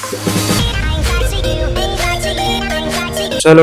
Hello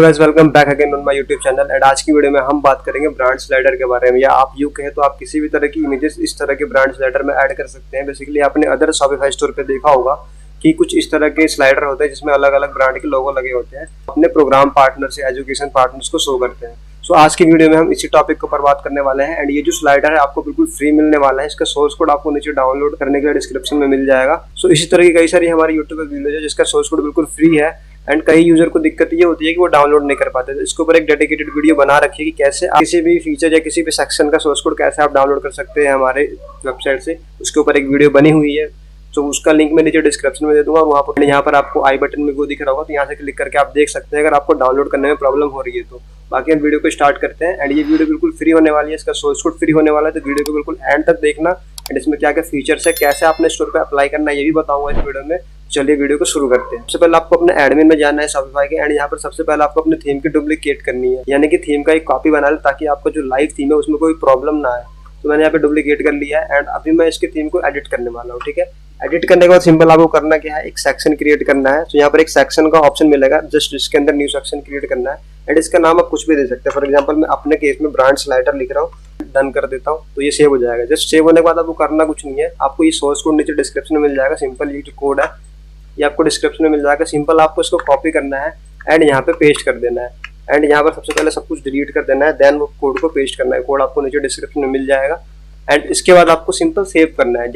guys, welcome back again on my YouTube channel. And आज की video में हम बात करेंगे ब्रांड स्लाइडर के बारे में, या आप यूँ कहें तो आप किसी भी तरह की इमेजेस इस तरह के ब्रांड स्लाइडर में ऐड कर सकते हैं। बेसिकली आपने अदर शॉपिफाई स्टोर पे देखा होगा कि कुछ इस तरह के स्लाइडर होते हैं जिसमें अलग अलग ब्रांड के लोगो लगे होते हैं, अपने प्रोग्राम पार्टनर से एजुकेशन पार्टनर्स को शो करते हैं। सो आज की वीडियो में हम इसी टॉपिक के ऊपर बात करने वाले हैं। एंड ये जो स्लाइडर है आपको बिल्कुल फ्री मिलने वाला है। इसका सोर्स कोड आपको नीचे डाउनलोड करने के लिए डिस्क्रिप्शन में मिल जाएगा। सो इसी तरह की कई सारी हमारी यूट्यूब पर वीडियो है जिसका सोर्स कोड बिल्कुल फ्री है। एंड कई यूजर को दिक्कत ये होती है कि वो डाउनलोड नहीं कर पाते, तो इसके ऊपर एक डेडिकेटेड वीडियो बना रखी है कि कैसे आप किसी भी फीचर या किसी भी सेक्शन का सोर्स कोड कैसे आप डाउनलोड कर सकते हैं हमारे वेबसाइट से। उसके ऊपर एक वीडियो बनी हुई है, तो उसका लिंक मैं नीचे डिस्क्रिप्शन में दे दूंगा। वहाँ पर यहाँ पर आपको आई बटन में वो दिख रहा होगा, तो यहाँ से क्लिक करके आप देख सकते हैं अगर आपको डाउनलोड करने में प्रॉब्लम हो रही है तो। बाकी हम वीडियो को स्टार्ट करते हैं। एंड ये वीडियो बिल्कुल फ्री होने वाली है, इसका सोर्स कोड फ्री होने वाला है, तो वीडियो को बिल्कुल एंड तक देखना। एंड इसमें क्या क्या फीचर्स है, कैसे आपने स्टोर पे अप्लाई करना है, ये भी बताऊंगा इस वीडियो में। चलिए वीडियो को शुरू करते हैं। सबसे पहले आपको अपने एडमिन में जाना है शॉपिफाई के। एंड यहाँ पर सबसे पहले आपको अपने थीम की डुप्लीकेट करनी है, यानी कि थीम का एक कॉपी बना ले ताकि आपका जो लाइव थीम है उसमें कोई प्रॉब्लम ना आए। तो मैंने यहाँ पे डुप्लीकेट कर लिया है। एंड अभी मैं इसके थीम को एडिट करने वाला हूँ। ठीक है, एडिट करने के बाद सिंपल आपको करना क्या है, एक सेक्शन क्रिएट करना है। तो यहाँ पर एक सेक्शन का ऑप्शन मिलेगा, जस्ट इसके अंदर न्यू सेक्शन क्रिएट करना है। एंड इसका नाम आप कुछ भी दे सकते हैं। फॉर एग्जांपल मैं अपने केस में ब्रांड स्लाइडर लिख रहा हूँ, डन कर देता हूँ, तो ये सेव हो जाएगा। जस्ट सेव होने के बाद आपको करना कुछ नहीं है, आपको ये सोर्स कोड नीचे डिस्क्रिप्शन में मिल जाएगा। सिंपल ये जो कोड है ये आपको डिस्क्रिप्शन में मिल जाएगा। सिंपल आपको इसको कॉपी करना है एंड यहाँ पे पेस्ट कर देना है। एंड यहाँ पर सबसे पहले सब कुछ डिलीट कर देना है, देन वो कोड को पेस्ट करना है। कोड आपको नीचे डिस्क्रिप्शन में मिल जाएगा। एंड इसके बाद आपको सिंपल सेव करना है।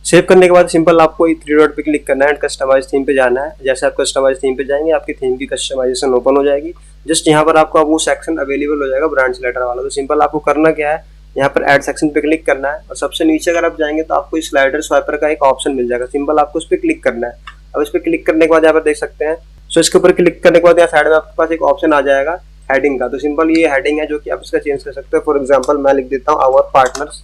सेव करने के बाद सिंपल आपको 3 डॉट पे क्लिक करना है एंड कस्टमाइज थीम पे जाना है। जैसे आप कस्टमाइज थीम पे जाएंगे आपकी थीम की कस्टमाइजेशन ओपन हो जाएगी। जस्ट यहाँ पर आपको वो सेक्शन अवेलेबल हो जाएगा ब्रांड स्लाइडर वाला। तो सिंपल आपको करना क्या है, यहाँ पर ऐड सेक्शन पे क्लिक करना है और सबसे नीचे अगर आप जाएंगे तो आपको स्लाइडर स्वाइपर का एक ऑप्शन मिल जाएगा। सिंपल आपको उस पर क्लिक करना है। अब इस पर क्लिक करने के बाद यहाँ पर देख सकते हैं, सो इसके ऊपर क्लिक करने के बाद यहाँ साइड में आपके पास एक ऑप्शन आ जाएगा हेडिंग का। तो सिंपल ये हेडिंग है जो कि आप इसका चेंज कर सकते हो। फॉर एग्जांपल मैं लिख देता हूँ आवर पार्टनर्स।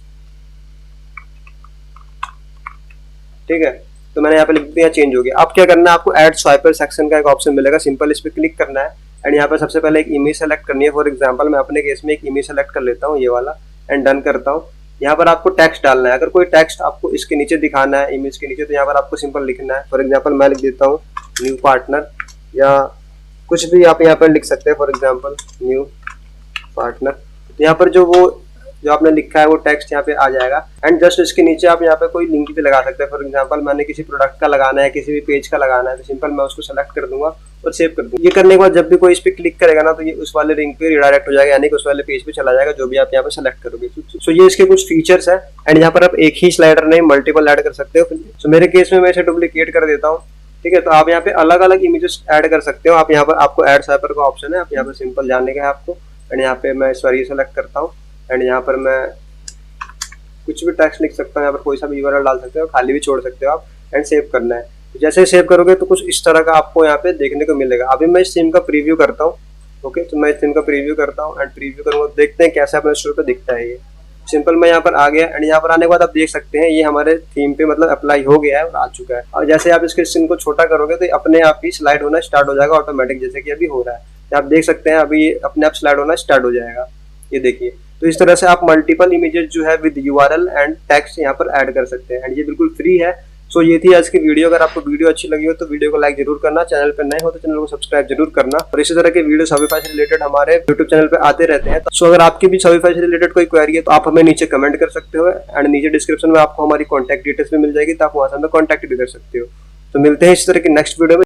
ठीक है, तो मैंने यहाँ पे लिख दिया, चेंज हो गया। अब क्या करना है, आपको ऐड स्वाइपर सेक्शन का एक ऑप्शन मिलेगा। सिंपल इस पर क्लिक करना है एंड यहाँ पर सबसे पहले एक इमेज सेलेक्ट करनी है। फॉर एग्जांपल मैं अपने केस में एक इमेज सेलेक्ट कर लेता हूँ, ये वाला, एंड डन करता हूँ। यहाँ पर आपको टेक्स्ट डालना है। अगर कोई टेक्स्ट आपको इसके नीचे दिखाना है इमेज के नीचे, तो यहाँ पर आपको सिंपल लिखना है। फॉर एग्जांपल मैं लिख देता हूँ न्यू पार्टनर, या कुछ भी आप यहाँ पर लिख सकते हैं। फॉर एग्जांपल न्यू पार्टनर, तो यहाँ पर जो आपने लिखा है वो टेक्स्ट यहाँ पे आ जाएगा। एंड जस्ट इसके नीचे आप यहाँ पे कोई लिंक भी लगा सकते हैं। फॉर एग्जांपल मैंने किसी प्रोडक्ट का लगाना है, किसी भी पेज का लगाना है, तो सिंपल मैं उसको सेलेक्ट कर दूंगा और सेव कर दूंगा। ये करने के बाद जब भी कोई इस पर क्लिक करेगा ना, तो ये उस वाले लिंक पे रिडायरेक्ट हो जाएगा, यानी कि उस वाले पेज पे चला जाएगा जो भी आप यहाँ पे सेलेक्ट करोगे। सो ये इसके कुछ फीचर्स है। एंड यहाँ पर आप एक ही स्लाइडर नहीं मल्टीपल ऐड कर सकते हो। सो मेरे केस में मैं इसे डुप्लीकेट कर देता हूँ। ठीक है, तो आप यहाँ पे अलग अलग इमेजेस ऐड कर सकते हो। आप यहाँ पर आपको ऐड स्वाइपर का ऑप्शन है, आप यहाँ पर सिंपल जाने का है आपको। एंड यहाँ पे मैं इस बार ये सेलेक्ट करता हूँ एंड यहाँ पर मैं कुछ भी टेक्स्ट लिख सकता हूँ। यहाँ पर कोई सा भी यूआरएल डाल सकते हो, खाली भी छोड़ सकते हो आप। एंड सेव करना है। जैसे ही सेव करोगे तो कुछ इस तरह का आपको यहाँ पे देखने को मिलेगा। अभी मैं इस थीम का प्रीव्यू करता हूँ। ओके, तो मैं इस थीम का प्रीव्यू करता हूँ एंड प्रीव्यू करूँगा, देखते हैं कैसे अपने स्टोर पे दिखता है ये। सिंपल मैं यहाँ पर आ गया एंड यहाँ पर आने के बाद आप देख सकते हैं ये हमारे थीम पे मतलब अप्लाई हो गया है और आ चुका है। और जैसे आप इसके स्क्रीन को छोटा करोगे तो अपने आप ही स्लाइड होना स्टार्ट हो जाएगा ऑटोमेटिक, जैसे कि अभी हो रहा है। आप देख सकते हैं अभी अपने आप स्लाइड होना स्टार्ट हो जाएगा, ये देखिए। तो इस तरह से आप मल्टीपल इमेजेस जो है विद यूआरएल एंड टेक्स्ट यहाँ पर ऐड कर सकते हैं। एंड ये बिल्कुल फ्री है। सो ये थी आज की वीडियो। अगर आपको वीडियो अच्छी लगी हो तो वीडियो को लाइक जरूर करना, चैनल पर नए हो तो चैनल को सब्सक्राइब जरूर करना। और इसी तरह के वीडियो शॉपिफाई से रिलेटेड हमारे यूट्यूब चैनल पे आते रहते हैं। सो अगर आपकी भी शॉपिफाई से रिलेटेड कोई क्वेरी है तो आप हमें नीचे कमेंट कर सकते हो। एंड नीचे डिस्क्रिप्शन में आपको हमारी कॉन्टैक्ट डिटेल्स भी मिल जाएगी, तो आप वहां से हमें कॉन्टैक्ट भी कर सकते हो। तो मिलते हैं इस तरह की नेक्स्ट वीडियो में।